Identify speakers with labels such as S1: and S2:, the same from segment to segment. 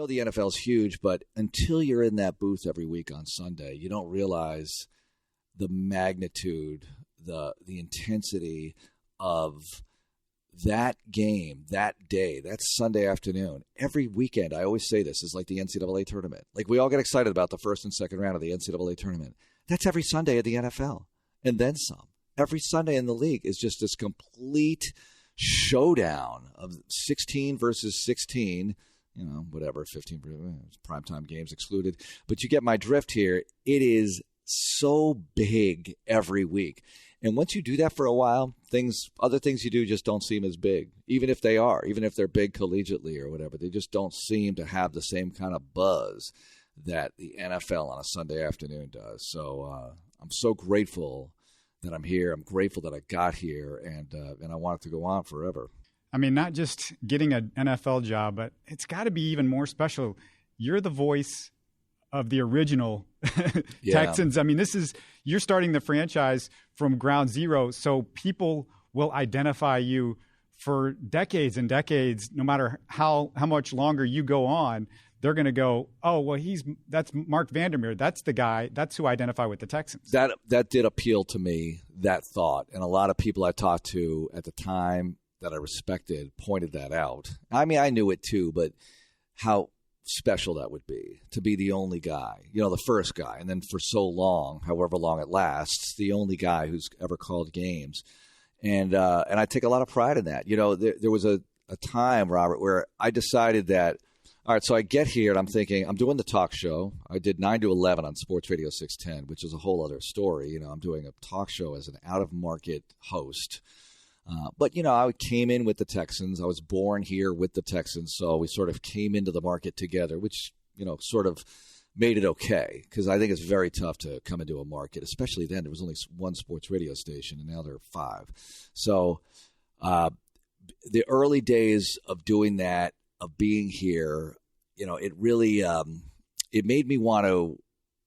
S1: The NFL is huge, but until you're in that booth every week on Sunday, you don't realize the magnitude, the intensity of that game, that day, that Sunday afternoon. Every weekend, I always say this, is like the NCAA tournament. Like we all get excited about the first and second round of the NCAA tournament. That's every Sunday at the NFL, and then some. Every Sunday in the league is just this complete showdown of 16 versus 16, whatever, 15 primetime games excluded. But you get my drift here. It is so big every week. And once you do that for a while, other things you do just don't seem as big, even if they're big collegiately or whatever. They just don't seem to have the same kind of buzz that the NFL on a Sunday afternoon does. So I'm so grateful that I'm here. I'm grateful that I got here, and I want it to go on forever.
S2: I mean, not just getting an NFL job, but it's got to be even more special. You're the voice of the original Texans. I mean, you're starting the franchise from ground zero, so people will identify you for decades and decades. No matter how much longer you go on, they're going to go, oh, well, that's Marc Vandermeer. That's the guy. That's who I identify with the Texans.
S1: That did appeal to me, that thought. And a lot of people I talked to at the time that I respected pointed that out. I mean, I knew it too, but how special that would be to be the only guy, the first guy. And then for so long, however long it lasts, the only guy who's ever called games. And I take a lot of pride in that. There was a time, Robert, where I decided that, all right, so I get here and I'm thinking, I'm doing the talk show. I did 9 to 11 on Sports Radio 610, which is a whole other story. I'm doing a talk show as an out-of-market host. But I came in with the Texans. I was born here with the Texans, so we sort of came into the market together, which, sort of made it okay, because I think it's very tough to come into a market, especially then. There was only one sports radio station, and now there are 5. So the early days of doing that, of being here, it really it made me want to,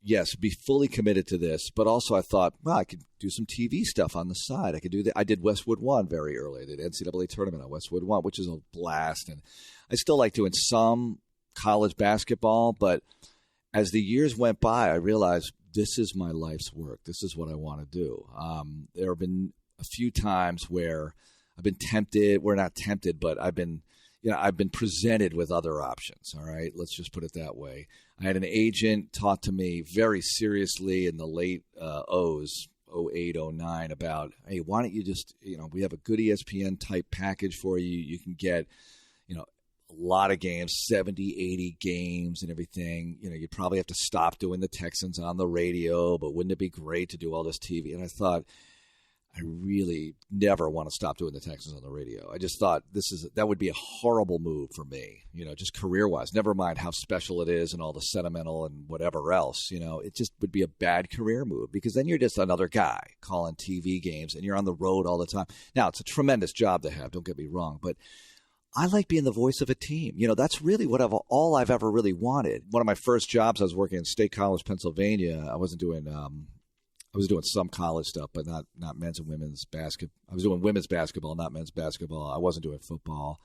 S1: yes, be fully committed to this. But also I thought, well, I could do some TV stuff on the side. I could do that. I did Westwood One very early. I did NCAA tournament on Westwood One, which is a blast. And I still like doing some college basketball. But as the years went by, I realized this is my life's work. This is what I want to do. There have been a few times where I've been tempted. We're not tempted, but I've been presented with other options, all right? Let's just put it that way. I had an agent talk to me very seriously in the late O's, 08, 09, about, hey, why don't you just, we have a good ESPN-type package for you. You can get, a lot of games, 70, 80 games and everything. You'd probably have to stop doing the Texans on the radio, but wouldn't it be great to do all this TV? And I thought, I really never want to stop doing the Texans on the radio. I just thought that would be a horrible move for me, just career-wise. Never mind how special it is and all the sentimental and whatever else, it just would be a bad career move, because then you're just another guy calling TV games and you're on the road all the time. Now, it's a tremendous job to have, don't get me wrong, but I like being the voice of a team. That's really all I've ever really wanted. One of my first jobs, I was working in State College, Pennsylvania. I was doing some college stuff, but not men's and women's basketball. I was doing women's basketball, not men's basketball. I wasn't doing football,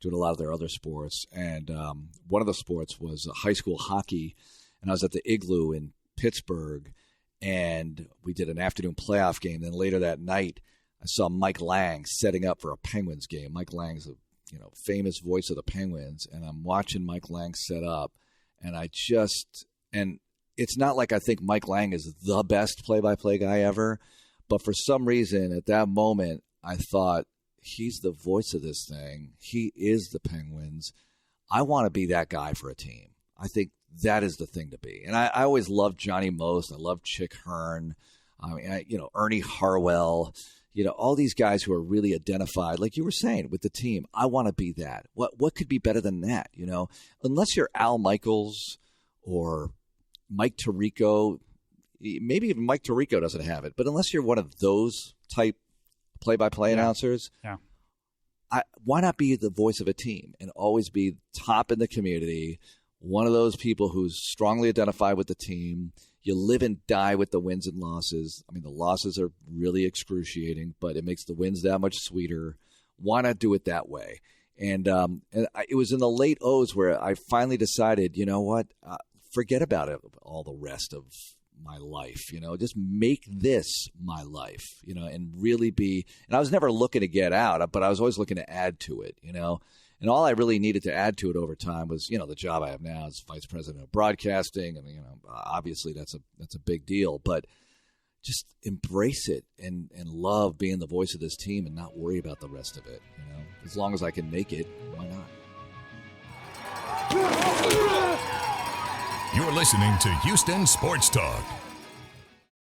S1: doing a lot of their other sports. And one of the sports was high school hockey. And I was at the Igloo in Pittsburgh, and we did an afternoon playoff game. Then later that night, I saw Mike Lang setting up for a Penguins game. Mike Lang's a famous voice of the Penguins, and I'm watching Mike Lang set up, and it's not like I think Mike Lang is the best play-by-play guy ever, but for some reason at that moment, I thought, he's the voice of this thing. He is the Penguins. I want to be that guy for a team. I think that is the thing to be. And I always loved Johnny Most. I loved Chick Hearn. Ernie Harwell. All these guys who are really identified, like you were saying, with the team. I want to be that. What could be better than that? Unless you're Al Michaels or Mike Tirico, maybe even Mike Tirico doesn't have it, but unless you're one of those type play-by-play announcers, why not be the voice of a team and always be top in the community, one of those people who's strongly identified with the team? You live and die with the wins and losses. I mean, the losses are really excruciating, but it makes the wins that much sweeter. Why not do it that way? And it was in the late O's where I finally decided, you know what, forget about it, all the rest of my life, just make this my life, and really be. And I was never looking to get out, but I was always looking to add to it, And all I really needed to add to it over time was, the job I have now as vice president of broadcasting, and obviously that's a big deal, but just embrace it and love being the voice of this team and not worry about the rest of it. As long as I can make it, why not?
S3: You're listening to Houston Sports Talk.